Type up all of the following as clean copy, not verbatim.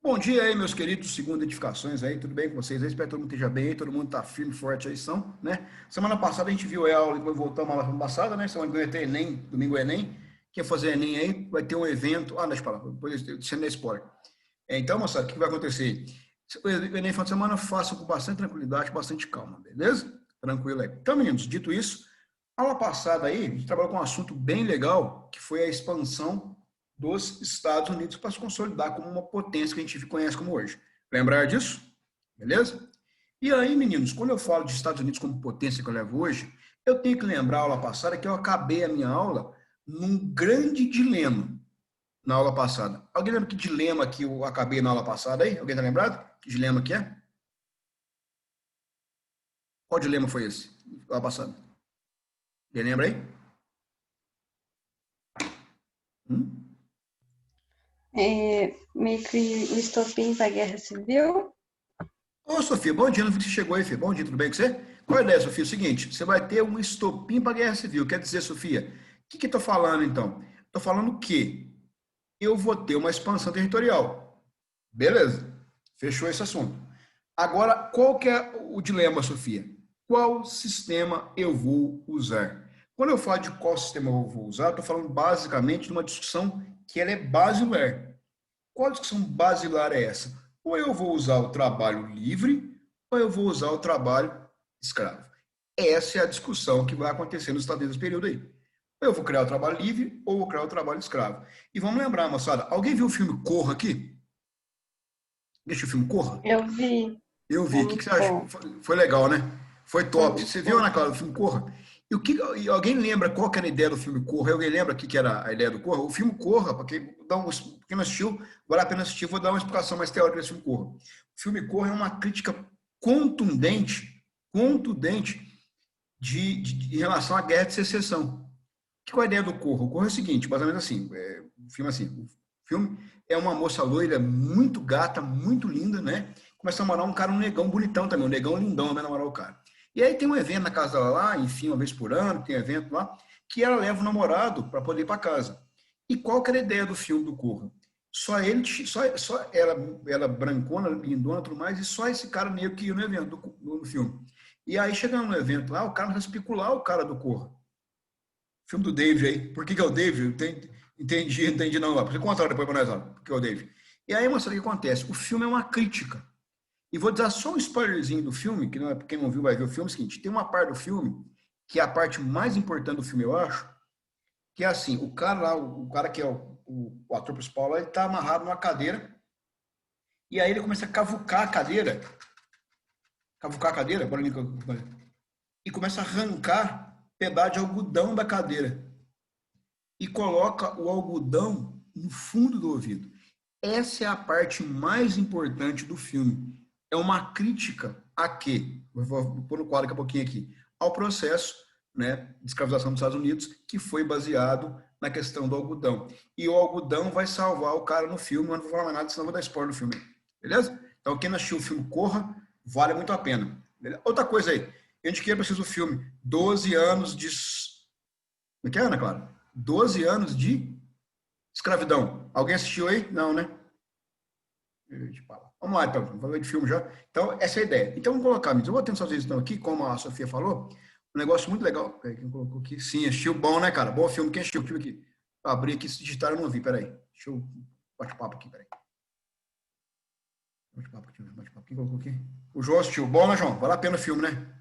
Bom dia aí, meus queridos, segundo edificações aí, tudo bem com vocês aí? Espero que todo mundo esteja bem aí, todo mundo tá firme, forte aí, são, né? Semana passada a gente viu aí a aula, depois voltamos a semana passada, né? Semana que vem vai ter Enem, domingo é Enem. Quem fazer Enem aí vai ter um evento. Ah, deixa eu falar, depois deixa eu spoiler. Então, moçada, o que vai acontecer? O Enem final de semana faça com bastante tranquilidade, bastante calma, beleza? Tranquilo aí. Então, meninos, dito isso, aula passada aí, a gente trabalhou com um assunto bem legal, que foi a expansão dos Estados Unidos para se consolidar como uma potência que a gente conhece como hoje. Lembrar disso? Beleza? E aí, meninos, quando eu falo de Estados Unidos como potência que eu levo hoje, eu tenho que lembrar a aula passada que eu acabei a minha aula num grande dilema na aula passada. Alguém lembra que dilema que eu acabei na aula passada aí? Alguém tá lembrado? Que dilema que é? Qual dilema foi esse? Aula passada. Alguém lembra aí? Hum? Meio que o estopim para a Guerra Civil. Ô, Sofia, bom dia, não vi que você chegou aí, filho. Bom dia, tudo bem com você? Qual a ideia, Sofia? É o seguinte, você vai ter um estopim para a Guerra Civil. Quer dizer, Sofia, o que eu estou falando, então? Estou falando que eu vou ter uma expansão territorial. Beleza, fechou esse assunto. Agora, qual que é o dilema, Sofia? Qual sistema eu vou usar? Quando eu falo de qual sistema eu vou usar, eu estou falando basicamente de uma discussão que ela é basilar. Qual discussão basilar é essa? Ou eu vou usar o trabalho livre, ou eu vou usar o trabalho escravo. Essa é a discussão que vai acontecer nos Estados Unidos nesse período aí. Ou eu vou criar o trabalho livre, ou eu vou criar o trabalho escravo. E vamos lembrar, moçada, alguém viu o filme Corra aqui? Deixa o filme Corra? Eu vi, Eu vi. O que muito você acha? bom, Foi legal, né? Foi foi top. muito Você viu, bom. Ana Clara, o filme Corra? E alguém lembra qual que era a ideia do filme Corra? Alguém lembra o que era a ideia do Corra? O filme Corra, para quem não assistiu, vale a pena assistir, vou dar uma explicação mais teórica desse filme Corra. O filme Corra é uma crítica contundente em relação à guerra de secessão. Qual é a ideia do Corra? O Corra é o seguinte, basicamente assim, o filme é uma moça loira muito gata, muito linda, né? Começa a namorar um cara, um negão bonitão também, um negão lindão, vai namorar o cara. E aí tem um evento na casa dela lá, enfim, uma vez por ano, tem um evento lá, que ela leva o namorado para poder ir para casa. E qual que era a ideia do filme do Corra? Só ele, só ela brancona, lindona, tudo mais, e só esse cara negro que ia no evento do filme. E aí, chegando no evento lá, o cara vai especular o cara do Corra. Filme do David aí. Por que é o David? Entendi não. Você conta depois para nós, ó, por que é o David. E aí, mostrando o que acontece. O filme é uma crítica. E vou dar só um spoilerzinho do filme, que não é, quem não viu vai ver o filme, é o seguinte, tem uma parte do filme, que é a parte mais importante do filme, eu acho, que é assim, o cara lá, o cara que é o ator principal lá, ele tá amarrado numa cadeira, e aí ele começa a cavucar a cadeira, e começa a arrancar pedaço de algodão da cadeira. E coloca o algodão no fundo do ouvido. Essa é a parte mais importante do filme. É uma crítica a quê? Vou pôr no quadro daqui a pouquinho aqui. Ao processo, né, de escravização dos Estados Unidos, que foi baseado na questão do algodão. E o algodão vai salvar o cara no filme, mas não vou falar mais nada, senão vou dar spoiler do filme. Beleza? Então, quem não assistiu o filme Corra, vale muito a pena. Beleza? Outra coisa aí, a gente quer preciso do filme 12 anos de... Como é que é, Ana Clara? 12 anos de escravidão. Alguém assistiu aí? Não, né? Vamos lá, então. Vamos falar de filme já. Então, essa é a ideia. Então, vamos colocar, eu vou tentar fazer isso então, aqui, como a Sofia falou, um negócio muito legal. Quem colocou aqui? Sim, assistiu. Bom, né, cara? Bom filme. Quem assistiu? Deixa eu aqui. Abri aqui, se digitar eu não vi. Peraí. Deixa eu bate-papo aqui, peraí. Bate-papo. Quem colocou aqui? O João assistiu. Bom, né, João? Vale a pena o filme, né?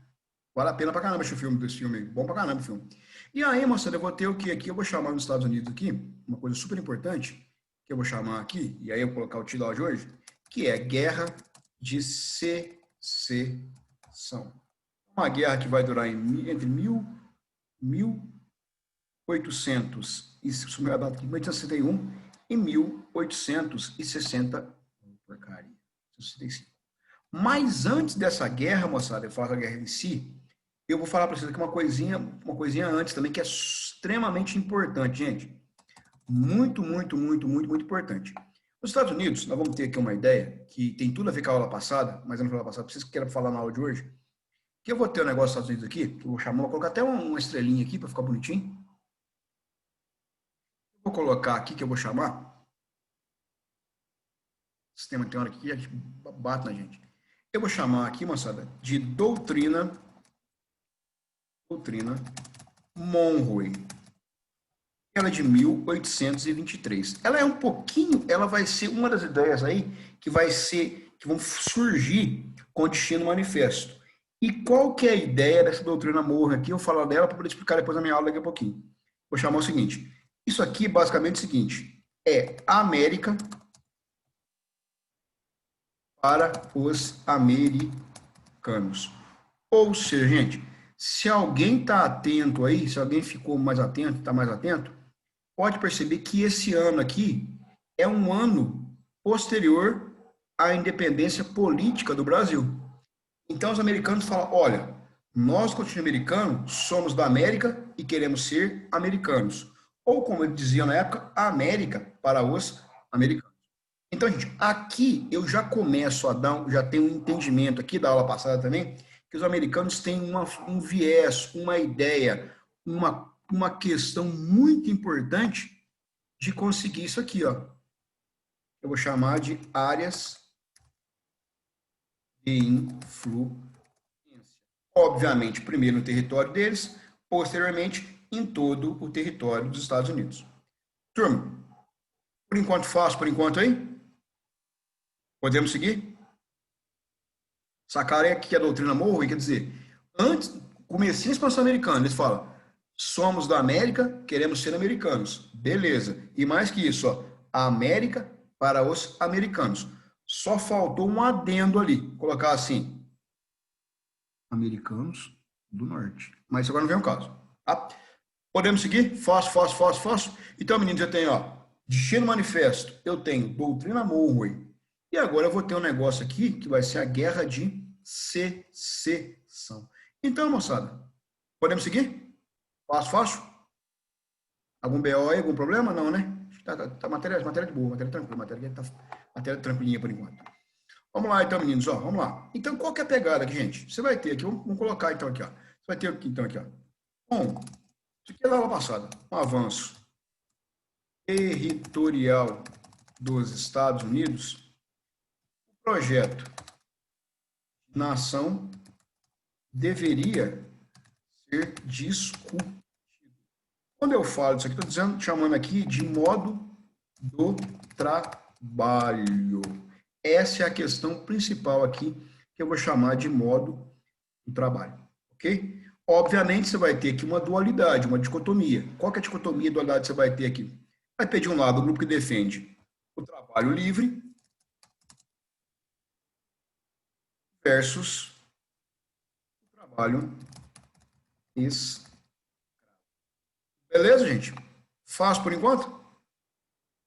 Vale a pena pra caramba esse filme, desse filme aí. Bom pra caramba o filme. E aí, moçada, eu vou ter o que aqui? Eu vou chamar nos Estados Unidos aqui, uma coisa super importante, que eu vou chamar aqui, e aí eu vou colocar o título de hoje, que é Guerra de Secessão. Uma guerra que vai durar entre 1861 e 1860, porcaria, 65. Mas antes dessa guerra, moçada, eu falo da guerra em si, eu vou falar para vocês aqui uma coisinha antes também, que é extremamente importante, gente. Muito importante. Nos Estados Unidos, nós vamos ter aqui uma ideia que tem tudo a ver com a aula passada, mas eu não vou falar passada, vocês que queiram falar na aula de hoje, que eu vou ter um negócio dos Estados Unidos aqui, que eu vou chamar, vou colocar até uma estrelinha aqui para ficar bonitinho. Vou colocar aqui que eu vou chamar sistema tem hora que a gente bate na gente. Eu vou chamar aqui, moçada, de doutrina Monroe. Ela é de 1823. Ela é um pouquinho, ela vai ser uma das ideias aí que vão surgir com o Destino Manifesto. E qual que é a ideia dessa doutrina Monroe aqui? Eu vou falar dela para poder explicar depois na minha aula daqui a pouquinho. Vou chamar o seguinte. Isso aqui, basicamente, é o seguinte. É a América para os americanos. Ou seja, gente, se alguém está atento aí, se alguém ficou mais atento, está mais atento, pode perceber que esse ano aqui é um ano posterior à independência política do Brasil. Então os americanos falam, olha, nós, continente americano, somos da América e queremos ser americanos. Ou, como ele dizia na época, a América para os americanos. Então, gente, aqui eu já começo a dar, já tenho um entendimento aqui da aula passada também, que os americanos têm um viés, uma ideia, uma questão muito importante de conseguir isso aqui, ó. Eu vou chamar de áreas de influência. Obviamente, primeiro no território deles, posteriormente em todo o território dos Estados Unidos. Turma, por enquanto faço, por enquanto aí? Podemos seguir? Sacarem aqui a doutrina Monroe, quer dizer, antes, comecinho a expansão americana, eles falam, somos da América, queremos ser americanos. Beleza. E mais que isso, ó, a América para os americanos. Só faltou um adendo ali, colocar assim, americanos do norte. Mas agora não vem o caso. Tá? Podemos seguir? Fácil. Então, meninos, eu tenho, ó, Destino Manifesto, eu tenho Doutrina Monroe. E agora eu vou ter um negócio aqui que vai ser a Guerra de Secessão. Então, moçada, podemos seguir? Fácil? Algum BO aí, algum problema? Não, né? Tá matéria de boa, matéria tranquila, matéria tranquilinha por enquanto. Vamos lá, então, meninos, ó, vamos lá. Então, qual que é a pegada aqui, gente? Você vai ter aqui, vamos colocar então aqui, ó. Você vai ter aqui, então, aqui, ó. Bom, isso aqui é da aula passada, um avanço territorial dos Estados Unidos. O projeto Nação deveria ser discutido. Quando eu falo disso aqui, estou dizendo, chamando aqui de modo do trabalho. Essa é a questão principal aqui, que eu vou chamar de modo do trabalho, ok? Obviamente, você vai ter aqui uma dualidade, uma dicotomia. Qual que é a dicotomia e dualidade que você vai ter aqui? Vai ter, de um lado, o grupo que defende o trabalho livre versus o trabalho escravo. Beleza, gente? Fácil por enquanto?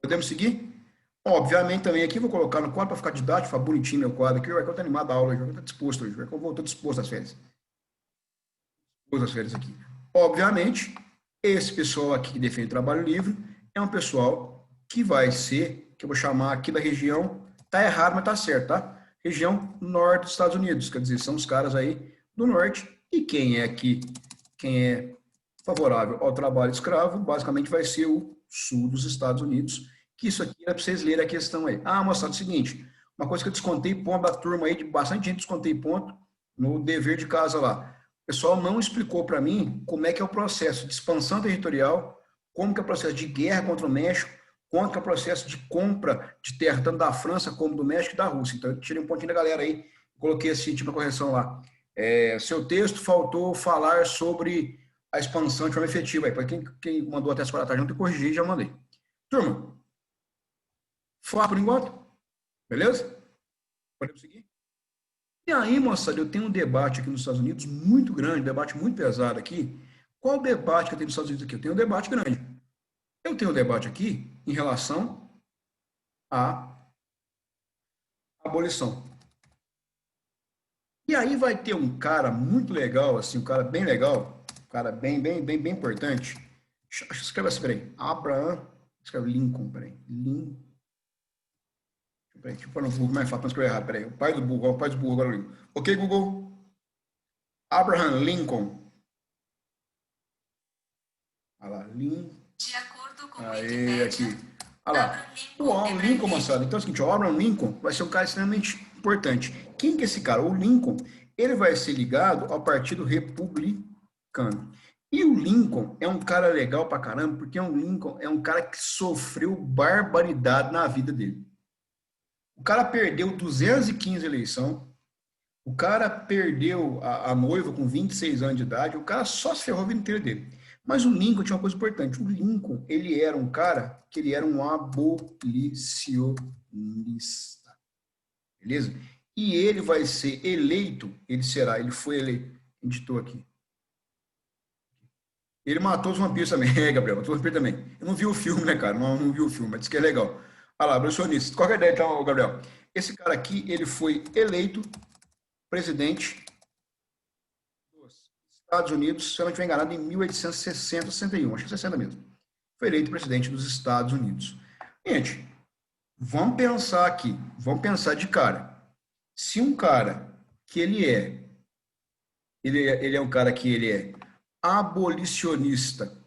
Podemos seguir? Obviamente, também aqui vou colocar no quadro para ficar didático, ficar bonitinho meu quadro aqui. O Arcão está animado a aula, o Arcão está disposto hoje. O Arcão voltou disposto às férias. Disposto às férias aqui. Obviamente, esse pessoal aqui que defende trabalho livre é um pessoal que vai ser, que eu vou chamar aqui da região, tá errado, mas tá certo, tá? Região norte dos Estados Unidos, quer dizer, são os caras aí do norte. E quem é aqui, quem é favorável ao trabalho escravo, basicamente vai ser o sul dos Estados Unidos, que isso aqui é para vocês lerem a questão aí. Ah, moçada, é o seguinte, uma coisa que eu descontei ponto da turma aí, de bastante gente descontei ponto no dever de casa lá. O pessoal não explicou para mim como é que é o processo de expansão territorial, como que é o processo de guerra contra o México, como que é o processo de compra de terra, tanto da França como do México e da Rússia. Então, eu tirei um pontinho da galera aí, coloquei esse tipo de correção lá. Seu texto faltou falar sobre a expansão de forma efetiva. Para quem mandou até as 4 da tarde, não tem que corrigir, já mandei. Turma, falar por enquanto? Beleza? Podemos seguir? E aí, moçada, eu tenho um debate aqui nos Estados Unidos muito grande, um debate muito pesado aqui. Qual o debate que eu tenho nos Estados Unidos aqui? Eu tenho um debate grande. Eu tenho um debate aqui em relação à abolição. E aí vai ter um cara muito legal, assim, um cara bem legal, um cara bem importante. Escreve assim, peraí. Abraham, escreve Lincoln, peraí. Peraí, deixa eu pôr no Google mais fácil, não escrever errado, peraí. O pai do burro agora eu ligo. Ok, Google? Abraham Lincoln. Olha lá, De acordo com Wikipedia, aqui. Olha lá. O Lincoln, moçada. Então é o seguinte, o Abraham Lincoln vai ser um cara extremamente importante. Quem que é esse cara? O Lincoln, ele vai ser ligado ao Partido Republicano. E o Lincoln é um cara legal pra caramba, porque o Lincoln é um cara que sofreu barbaridade na vida dele. O cara perdeu 215 eleições, o cara perdeu a noiva com 26 anos de idade, o cara só se ferrou a vida inteira dele. Mas o Lincoln tinha uma coisa importante. O Lincoln, ele era um cara que ele era um abolicionista. Beleza? E ele vai ser eleito, ele foi eleito. A gente estou aqui. Ele matou os vampiros também. É, Gabriel, matou os vampiros também. Eu não vi o filme, né, cara? Não vi o filme, mas disse que é legal. Olha lá, abolicionista. Qual é a ideia, então, Gabriel? Esse cara aqui, ele foi eleito presidente dos Estados Unidos, se eu não estiver enganado, em 1860, 61, acho que 60 mesmo. Foi eleito presidente dos Estados Unidos. Gente, vamos pensar aqui, vamos pensar de cara. Se um cara que ele é um cara que ele é abolicionista,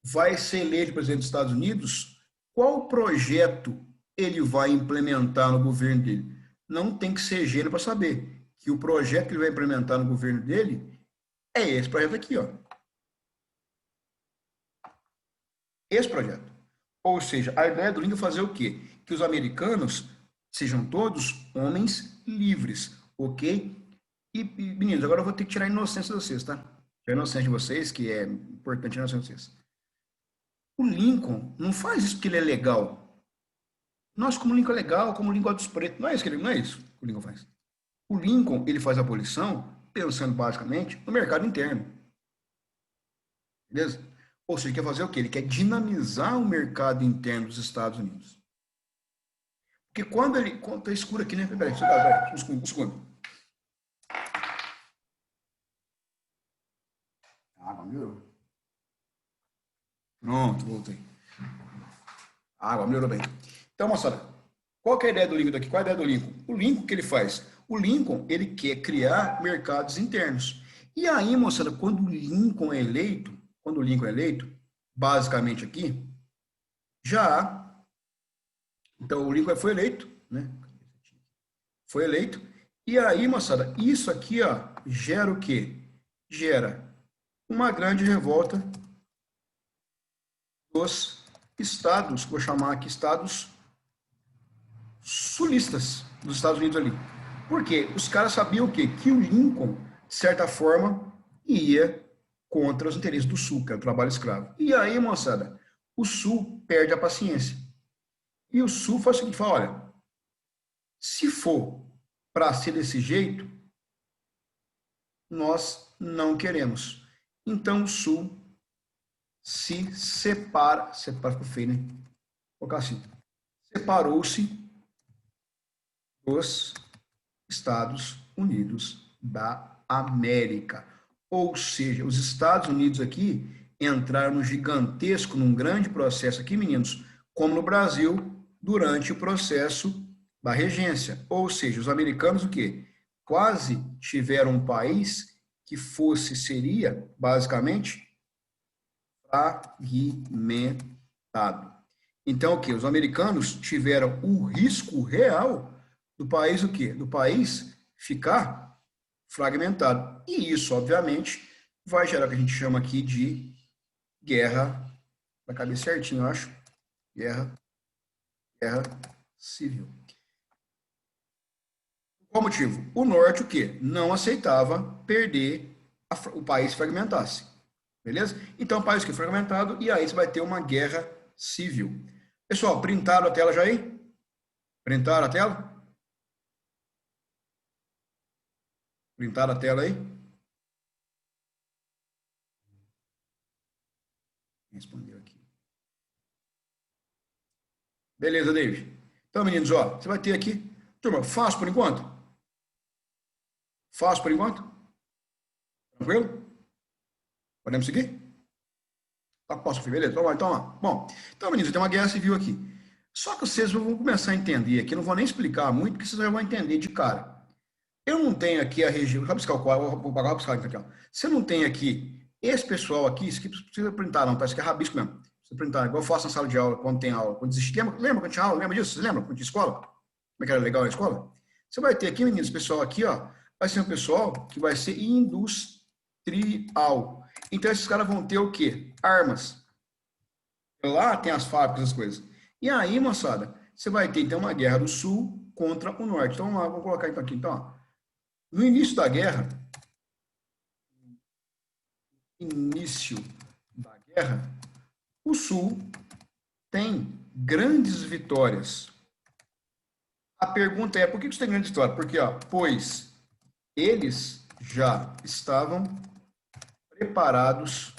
vai ser eleito presidente dos Estados Unidos, qual projeto ele vai implementar no governo dele? Não tem que ser gênio para saber que o projeto que ele vai implementar no governo dele é esse projeto aqui, ó. Esse projeto. Ou seja, a ideia do Lincoln é fazer o quê? Que os americanos sejam todos homens livres, ok? E meninos, agora eu vou ter que tirar a inocência de vocês, tá? Tirar a inocência de vocês, que é importante a inocência de vocês. O Lincoln não faz isso porque ele é legal. Nós, como o Lincoln é legal, como o Lincoln gosta dos pretos, não é isso que o Lincoln faz. O Lincoln, ele faz a abolição pensando basicamente no mercado interno. Beleza? Ou seja, ele quer fazer o quê? Ele quer dinamizar o mercado interno dos Estados Unidos. Porque quando tá escuro aqui, né? Peraí, um segundo. Água, melhorou. Pronto, voltei. Água, melhorou bem. Então, moçada, qual que é a ideia do Lincoln daqui? Qual é a ideia do Lincoln? O Lincoln, o que ele faz? O Lincoln, ele quer criar mercados internos. E aí, moçada, quando o Lincoln é eleito, basicamente aqui, já... Então, o Lincoln foi eleito, né? Foi eleito. E aí, moçada, isso aqui, ó, gera o quê? Gera uma grande revolta dos estados, vou chamar aqui estados sulistas dos Estados Unidos ali. Por quê? Os caras sabiam o quê? Que o Lincoln, de certa forma, ia contra os interesses do Sul, que era o trabalho escravo. E aí, moçada, o Sul perde a paciência. E o Sul faz o seguinte, fala, olha, se for para ser desse jeito, nós não queremos. Então, o Sul se separa ficou feio, né? Vou colocar assim, separou-se dos Estados Unidos da América. Ou seja, os Estados Unidos aqui entraram num grande processo aqui, meninos, como no Brasil, durante o processo da regência. Ou seja, os americanos o quê? Quase tiveram um país que seria, basicamente, fragmentado. Então, o quê? Os americanos tiveram o risco real do país o quê? Do país ficar fragmentado. E isso, obviamente, vai gerar o que a gente chama aqui de guerra, vai caber certinho, eu acho, guerra civil. Qual motivo? O norte o quê? Não aceitava perder o país fragmentasse. Beleza? Então, o país que é fragmentado, e aí você vai ter uma guerra civil. Pessoal, printaram a tela já aí? Printaram a tela? Printaram a tela aí? Respondeu aqui. Beleza, David. Então, meninos, ó, você vai ter aqui. Turma, fácil por enquanto? Fácil por enquanto? Tranquilo? Podemos seguir? Tá, posso, beleza? Então, então lá. Bom, então, meninos, tem uma guerra civil aqui. Só que vocês vão começar a entender aqui, eu não vou nem explicar muito, porque vocês já vão entender de cara. Eu não tenho aqui a região, vou buscar o quadro, vou pagar o aqui, ó. Você não tem aqui, esse pessoal aqui, isso aqui precisa printar, não, parece que é rabisco mesmo. Você printar, igual eu faço na sala de aula, quando tem aula. Quando existe, lembra quando tinha aula? Lembra disso? Você lembra quando tinha escola? Como é que era legal na escola? Você vai ter aqui, meninos, pessoal aqui, ó, vai ser um pessoal que vai ser industrial. Então, esses caras vão ter o quê? Armas. Lá tem as fábricas, as coisas. E aí, moçada, você vai ter, então, uma guerra do Sul contra o Norte. Então, vamos lá, vamos colocar então aqui. Então, ó, no início da guerra, o Sul tem grandes vitórias. A pergunta é, por que isso tem grande vitória? Porque, ó, pois eles já estavam preparados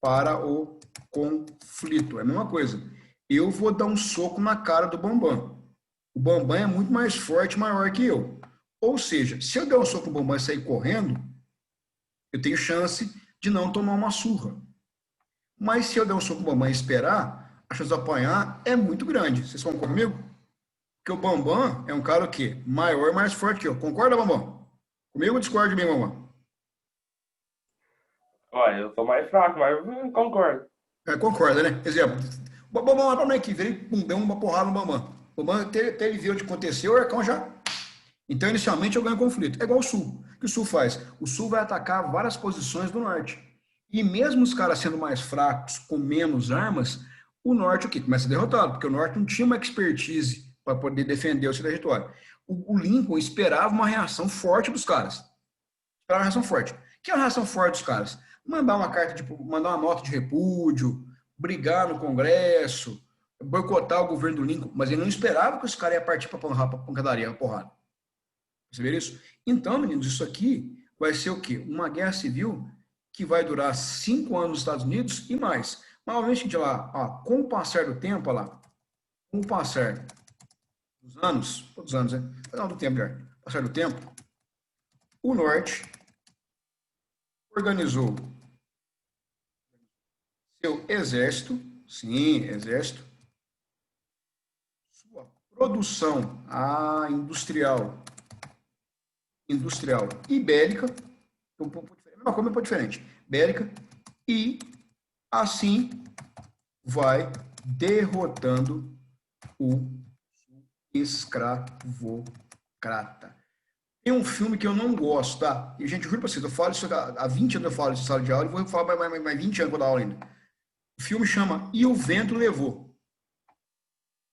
para o conflito. É a mesma coisa. Eu vou dar um soco na cara do Bambam. O Bambam é muito mais forte e maior que eu. Ou seja, se eu der um soco no Bambam e sair correndo, eu tenho chance de não tomar uma surra. Mas se eu der um soco no Bambam e esperar, a chance de apanhar é muito grande. Vocês concordam comigo? Porque o Bambam é um cara o quê? Maior e mais forte que eu. Concorda, Bambam? Comigo ou discorda de mim, Bambam? Olha, eu sou mais fraco, mas concordo. Concorda, né? Exemplo, o Bambam lá para mim que veio e deu uma porrada no Bambam. O Bambam até ele viu o que aconteceu, o Arcão já. Então, inicialmente, eu ganho conflito. É igual o Sul. O que o Sul faz? O Sul vai atacar várias posições do Norte. E mesmo os caras sendo mais fracos, com menos armas, o Norte o quê? Começa a derrotá-lo, porque o Norte não tinha uma expertise para poder defender o seu território. O Lincoln esperava uma reação forte dos caras. Esperava uma reação forte. O que é uma reação forte dos caras? Mandar uma carta, tipo, mandar uma nota de repúdio, brigar no Congresso, boicotar o governo do Lincoln, mas ele não esperava que os caras iam partir para pancadaria, uma porrada. Perceberam isso? Então, meninos, isso aqui vai ser o quê? Uma guerra civil que vai durar 5 anos nos Estados Unidos e mais. Mas, obviamente, lá, ó, com o passar do tempo, lá, com o passar dos anos, todos os anos, né? Não, do tempo, já. Passar do tempo, o Norte organizou seu exército, sim, exército, sua produção industrial e bélica, um pouco diferente, uma coisa um pouco diferente, bélica, e assim vai derrotando o escravocrata. Tem um filme que eu não gosto, tá? E, gente, juro pra vocês, eu falo isso há 20 anos, eu falo isso em sala de aula, e vou falar mais 20 anos, vou dar aula ainda. O filme chama E o Vento Levou.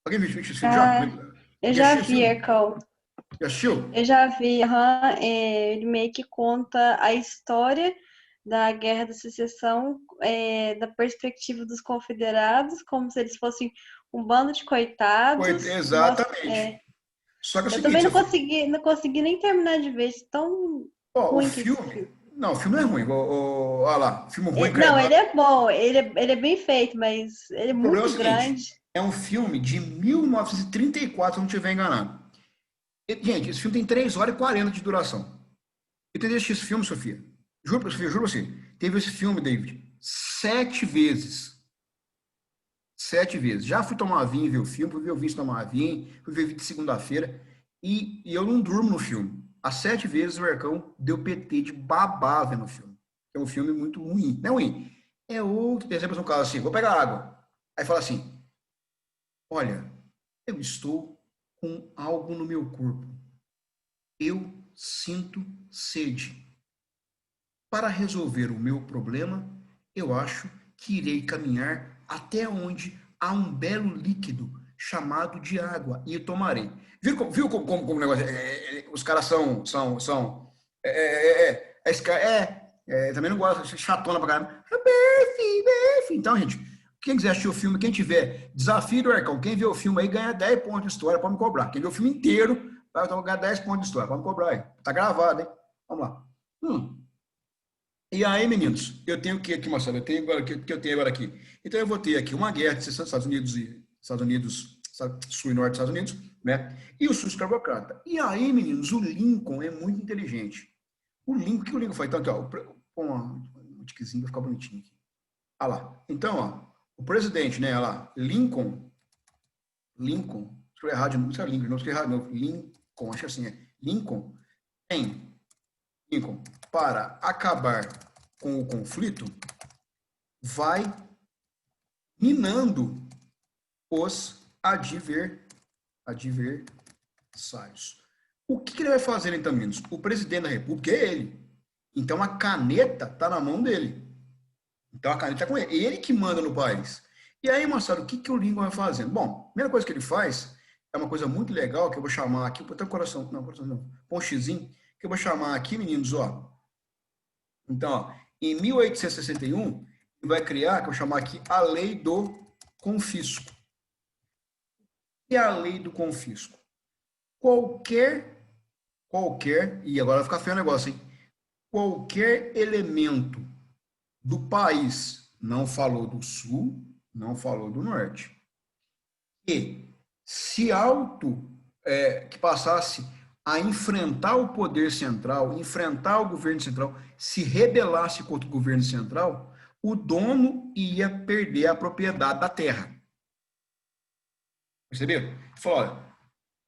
Alguém viu esse filme já? Eu já vi, Ercão. Já assistiu? Eu já vi, ele meio que conta a história da Guerra da Secessão, da perspectiva dos confederados, como se eles fossem um bando de coitados. Exatamente. Só que é o Eu seguinte, também não consegui nem terminar de ver, tão ruim que esse filme. Não, o filme não é ruim. Olha lá, filme ruim. Não, ele é bom, ele é bem feito, mas ele é muito grande. É um filme de 1934, se eu não estiver enganado. Gente, esse filme tem 3 horas e 40 de duração. Eu tentei assistir esse filme, Sofia. Juro pra você. Teve esse filme, David, 7 vezes. 7 vezes. Já fui tomar vinho e ver o filme, fui ver o vídeo tomar vinho, fui ver vídeo de segunda-feira, e eu não durmo no filme. As 7 vezes o Marcão deu PT de babá vendo o filme. É um filme muito ruim. Não é ruim. É outro. Por exemplo, um caso assim, vou pegar água. Aí fala assim, olha, eu estou com algo no meu corpo. Eu sinto sede. Para resolver o meu problema, eu acho que irei caminhar até onde há um belo líquido chamado de água e tomarei. Viu como o negócio? Os caras são também não gosto de chatona pra caramba. Então, gente, quem quiser assistir o filme, quem tiver desafio do Arcão, quem vê o filme aí ganha 10 pontos de história, pode me cobrar. Quem vê o filme inteiro vai ganhar 10 pontos de história, pode me cobrar aí. Tá gravado, hein? Vamos lá. E aí, meninos, eu tenho o que aqui, Marcelo? Eu tenho agora que eu tenho agora aqui. Então eu vou ter aqui uma guerra de secessão dos Estados Unidos, Sul e Norte dos Estados Unidos, né? E o Sul escravocrata. E aí, meninos, o Lincoln é muito inteligente. O que o Lincoln foi? Então, aqui, ó, um tiquezinho vai ficar bonitinho aqui. Olha lá. Então, ó, o presidente, né? Olha lá, Lincoln, escrevi errado, não sei Lincoln, não escrevi errado, não. Lincoln, acho que assim, Lincoln, para acabar com o conflito, vai minando os adversários. O que ele vai fazer, então, meninos? O presidente da República é ele. Então, a caneta está na mão dele. Então, a caneta está com ele. É ele que manda no país. E aí, moçada, o que o Lincoln vai fazendo? Bom, a primeira coisa que ele faz é uma coisa muito legal, que eu vou chamar aqui, botar um coração, não, põe um xizinho, que eu vou chamar aqui, meninos, ó. Então, ó, em 1861, ele vai criar, que eu vou chamar aqui, a Lei do Confisco. E a Lei do Confisco? Qualquer, e agora vai ficar feio o negócio, hein? Qualquer elemento do país, não falou do Sul, não falou do Norte, que se que passasse a enfrentar o poder central, enfrentar o governo central, se rebelasse contra o governo central, o dono ia perder a propriedade da terra. Perceberam? Falou, olha,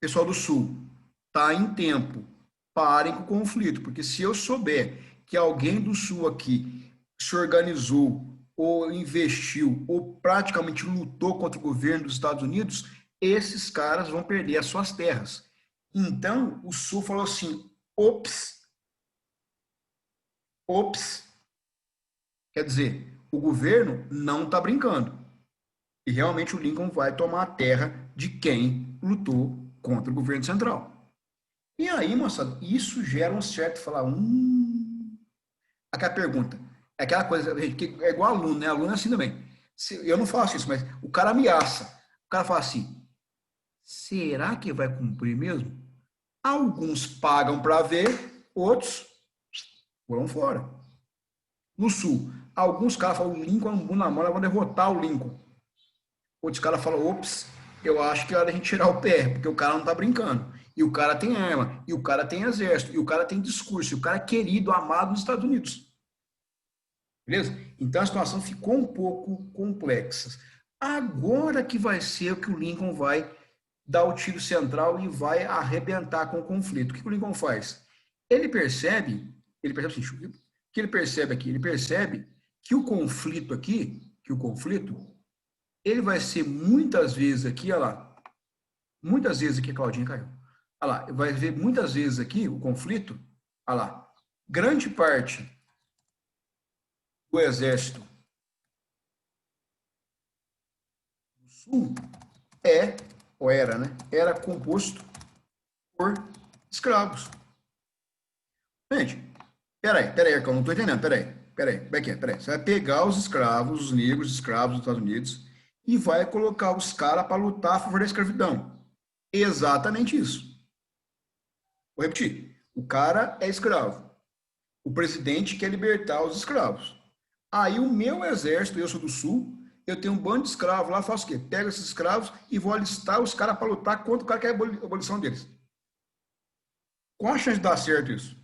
pessoal do Sul, tá em tempo, parem com o conflito, porque se eu souber que alguém do Sul aqui se organizou, ou investiu, ou praticamente lutou contra o governo dos Estados Unidos, esses caras vão perder as suas terras. Então, o Sul falou assim, ops, quer dizer, o governo não está brincando. E realmente o Lincoln vai tomar a terra de quem lutou contra o governo central. E aí, moçada, isso gera um certo falar, aquela pergunta, é aquela coisa, que é igual aluno, né? Aluno é assim também. Eu não faço isso, mas o cara ameaça. O cara fala assim, será que vai cumprir mesmo? Alguns pagam para ver, outros foram fora. No Sul, alguns caras falam, o Lincoln é um bunda mole, vão derrotar o Lincoln. Outros caras falam, ops, eu acho que é hora a gente tirar o pé, porque o cara não tá brincando. E o cara tem arma, e o cara tem exército, e o cara tem discurso, e o cara é querido, amado nos Estados Unidos. Beleza? Então a situação ficou um pouco complexa. Agora que vai ser o que o Lincoln vai dar o tiro central e vai arrebentar com o conflito. O que o Lincoln faz? Ele percebe assim, o que ele percebe aqui? Ele percebe que o conflito aqui, ele vai ser muitas vezes aqui, olha lá, muitas vezes aqui, a Claudinha caiu. Olha lá, vai ver muitas vezes aqui o conflito, olha lá, grande parte do exército do Sul era composto por escravos. Gente, peraí, que eu não estou entendendo, peraí, como é que é? Peraí, você vai pegar os escravos, os negros escravos dos Estados Unidos e vai colocar os caras para lutar a favor da escravidão. Exatamente isso. Vou repetir, o cara é escravo. O presidente quer libertar os escravos. Aí o meu exército, eu sou do Sul, eu tenho um bando de escravos lá, faço o quê? Pego esses escravos e vou alistar os caras para lutar contra o cara que quer a abolição deles. Qual a chance de dar certo isso?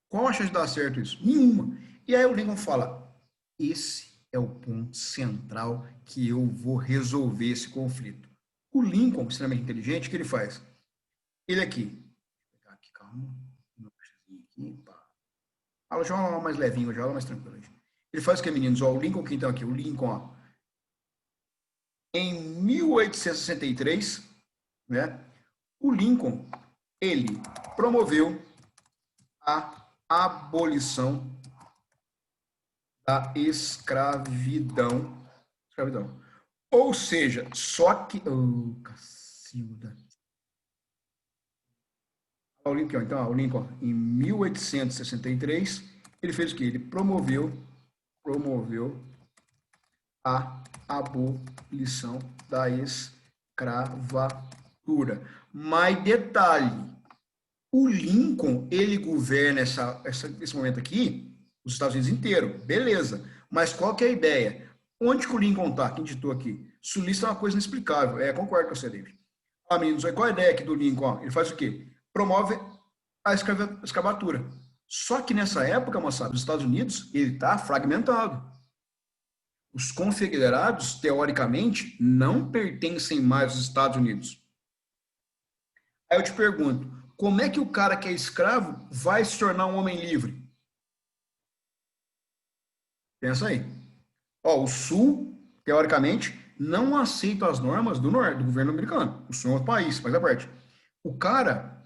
Qual a chance de dar certo isso? Nenhuma. E aí o Lincoln fala, esse é o ponto central que eu vou resolver esse conflito. O Lincoln, extremamente inteligente, o que ele faz? Ele aqui, calma, aula já é uma mais levinha, já é uma mais tranquila. Ele faz o que, meninos? Ó, o Lincoln, que então aqui, o Lincoln, ó, em 1863, né, o Lincoln, ele promoveu a abolição da escravidão. Ou seja, só que... Cacilda. O Lincoln, então, o Lincoln, em 1863, ele fez o quê? Ele promoveu a abolição da escravatura. Mas detalhe, o Lincoln, ele governa esse momento aqui, os Estados Unidos inteiro, beleza. Mas qual que é a ideia? Onde que o Lincoln está? Quem ditou aqui? Sulista é uma coisa inexplicável. Concordo com você, David. Meninos, qual a ideia aqui do Lincoln? Ele faz o quê? Promove a escravatura. Só que nessa época, moçada, os Estados Unidos, ele está fragmentado. Os confederados, teoricamente, não pertencem mais aos Estados Unidos. Aí eu te pergunto, como é que o cara que é escravo vai se tornar um homem livre? Pensa aí. Ó, o Sul, teoricamente, não aceita as normas do norte, do governo americano. O Sul é outro país, faz a parte. O cara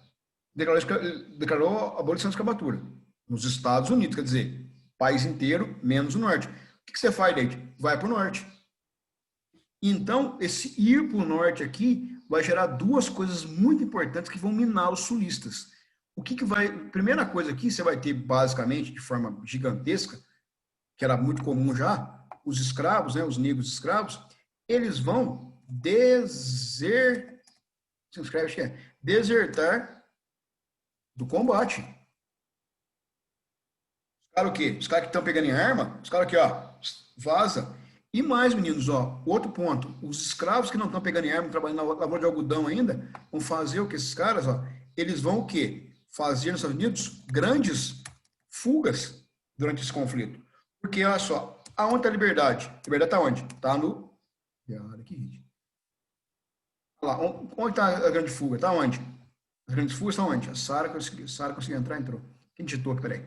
declarou a abolição da escravatura nos Estados Unidos, quer dizer, país inteiro, menos o norte. O que você faz, Leite? Vai para o norte. Então, esse ir para o norte aqui vai gerar duas coisas muito importantes que vão minar os sulistas. O que vai... Primeira coisa aqui, você vai ter, basicamente, de forma gigantesca, que era muito comum já, os escravos, né, os negros escravos, eles vão desertar do combate. Os caras o quê? Os caras que estão pegando em arma, os caras aqui, ó, vaza. E mais, meninos, ó, outro ponto, os escravos que não estão pegando em arma, trabalhando na lavoura de algodão ainda, vão fazer o que esses caras, ó, eles vão o quê? Fazer nos Estados Unidos grandes fugas durante esse conflito. Porque, olha só, aonde está a liberdade? A liberdade está onde? Está no... Olha lá, onde está a grande fuga? Está onde? As grandes fugas estão onde? A Sara conseguiu entrar, entrou. Quem digitou aqui? Peraí.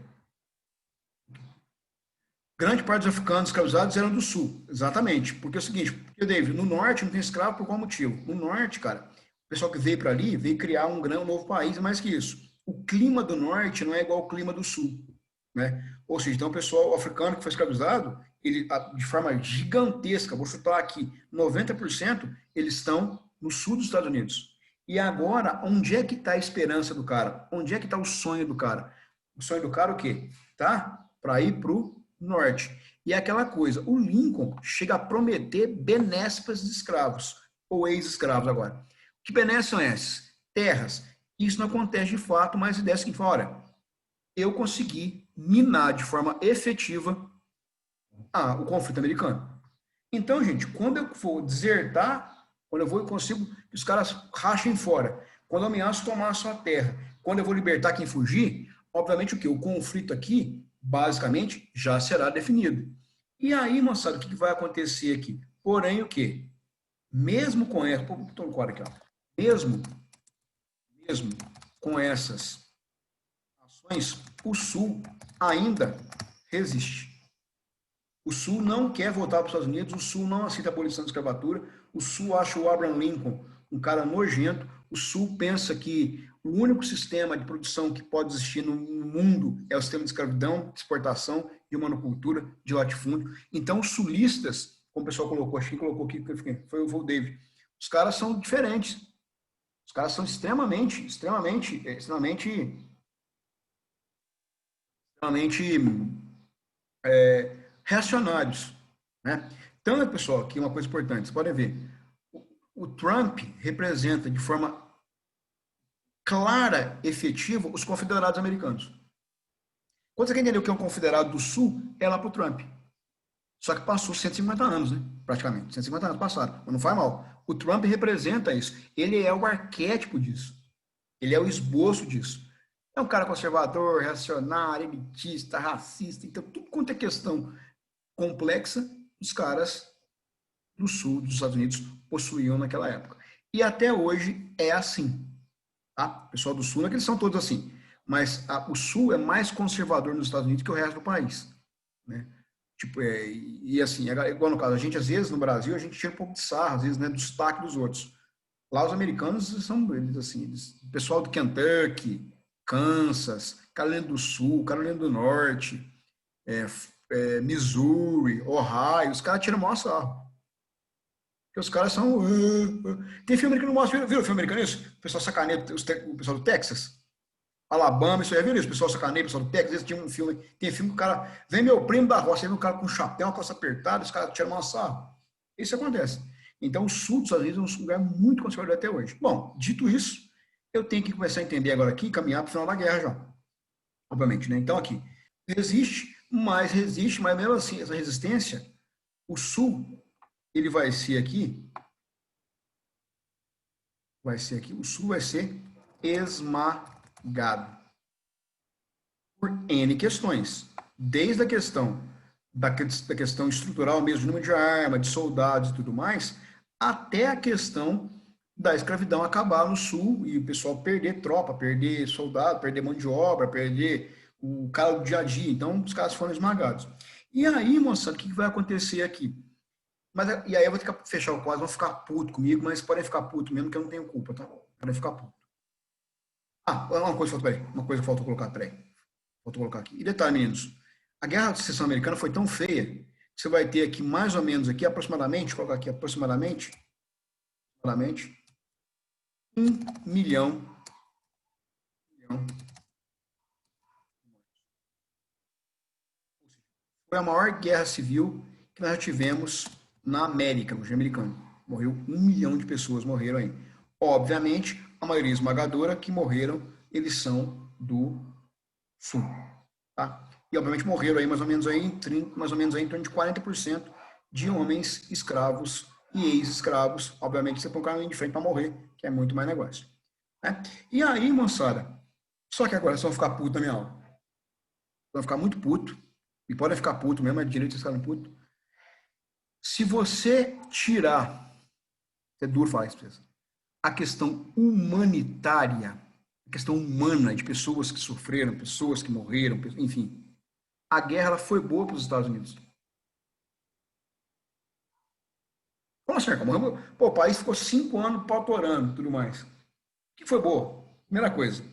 Grande parte dos africanos escravizados eram do sul, exatamente. Porque é o seguinte, porque, David, no norte não tem escravo por qual motivo? No norte, cara, o pessoal que veio para ali veio criar um novo país, mais que isso. O clima do norte não é igual ao clima do sul, né? Ou seja, então o pessoal africano que foi escravizado, ele, de forma gigantesca, vou chutar aqui, 90%, eles estão no sul dos Estados Unidos. E agora, onde é que está a esperança do cara? Onde é que está o sonho do cara? O sonho do cara o quê? Tá? Para ir para o norte. E é aquela coisa, o Lincoln chega a prometer benesses de escravos, ou ex-escravos agora. Que benesses são esses? Terras. Isso não acontece de fato, mas a ideia é que fala, olha, eu consegui minar de forma efetiva o conflito americano. Então, gente, quando eu for desertar, quando eu vou, eu consigo que os caras rachem fora. Quando eu ameaço tomar a sua terra, quando eu vou libertar quem fugir, obviamente o que? O conflito aqui, basicamente, já será definido. E aí, moçada, o que vai acontecer aqui? Porém, o quê? Mesmo com essa... aqui, ó. Mesmo com essas ações, o Sul ainda resiste. O Sul não quer voltar para os Estados Unidos, o Sul não aceita a abolição da escravatura, o Sul acha o Abraham Lincoln um cara nojento, o Sul pensa que o único sistema de produção que pode existir no mundo é o sistema de escravidão, de exportação, de monocultura, de latifúndio. Então, os sulistas, como o pessoal colocou, acho que colocou aqui, foi o David, os caras são diferentes. Os caras são extremamente reacionários, né? Então, pessoal, aqui uma coisa importante, vocês podem ver, o Trump representa de forma clara, efetiva, os confederados americanos. Quando você quer entender o que é um confederado do Sul, é lá para o Trump. Só que passou 150 anos, né? Praticamente. 150 anos passaram, mas não faz mal. O Trump representa isso. Ele é o arquétipo disso. Ele é o esboço disso. É um cara conservador, reacionário, elitista, racista. Então, tudo quanto é questão complexa, os caras do Sul dos Estados Unidos possuíam naquela época. E até hoje é assim. Tá? O pessoal do Sul, não é que eles são todos assim, mas o Sul é mais conservador nos Estados Unidos que o resto do país. Né? Tipo, e assim, igual no caso, a gente às vezes no Brasil, a gente tira um pouco de sarro, às vezes, né, do sotaque dos outros. Lá os americanos são eles assim, o pessoal do Kentucky, Kansas, Carolina do Sul, Carolina do Norte, Missouri, Ohio, os caras tiram o maior sarro. Porque os caras são... Tem filme americano que não mostra, viu o filme americano isso? O pessoal sacaneia o pessoal do Texas, Alabama, isso aí, viu isso? O pessoal sacaneia o pessoal do Texas, tinha um filme, tem filme que o cara... Vem meu primo da roça, vem um cara com um chapéu, uma calça apertada, os caras tiram o maior sarro. Isso acontece. Então, o sul dos Estados Unidos é um lugar muito conservador até hoje. Bom, dito isso, eu tenho que começar a entender agora aqui, caminhar para o final da guerra já. Obviamente, né? Então, aqui, resiste, mas mesmo assim, essa resistência, o sul, ele vai ser aqui, o sul vai ser esmagado. Por N questões. Desde a questão da questão estrutural mesmo, de número de arma, de soldados e tudo mais, até a questão da escravidão acabar no sul e o pessoal perder tropa, perder soldado, perder mão de obra, perder o cara do dia a dia. Então, os caras foram esmagados. E aí, moçada, o que vai acontecer aqui? Mas, e aí eu vou ter que fechar o quadro, vão ficar puto comigo, mas podem ficar puto mesmo, que eu não tenho culpa, tá? Podem ficar puto. Ah, uma coisa que faltou, peraí. Uma coisa que faltou colocar, peraí. Faltou colocar aqui. E detalhe, meninos. A Guerra de Secessão Americana foi tão feia que você vai ter aqui mais ou menos aqui, aproximadamente, vou colocar aqui aproximadamente 1 milhão. Foi a maior guerra civil que nós já tivemos na América, no continente americano. Morreu 1 milhão de pessoas, morreram aí. Obviamente, a maioria esmagadora que morreram, eles são do Sul. Tá? E, obviamente, morreram aí mais ou menos aí, em torno de 40% de homens escravos e ex-escravos. Obviamente, você põe um cara de frente para morrer, que é muito mais negócio. Né? E aí, moçada, só que agora vocês vão ficar puto na minha aula. Vão ficar muito puto, e podem ficar puto mesmo, é direito de ficarem puto. Se você tirar, é duro falar isso, a questão humanitária, a questão humana de pessoas que sofreram, pessoas que morreram, enfim, a guerra ela foi boa para os Estados Unidos. Como assim, Arcamon? Pô, o país ficou 5 anos pautorando e tudo mais. O que foi boa? Primeira coisa,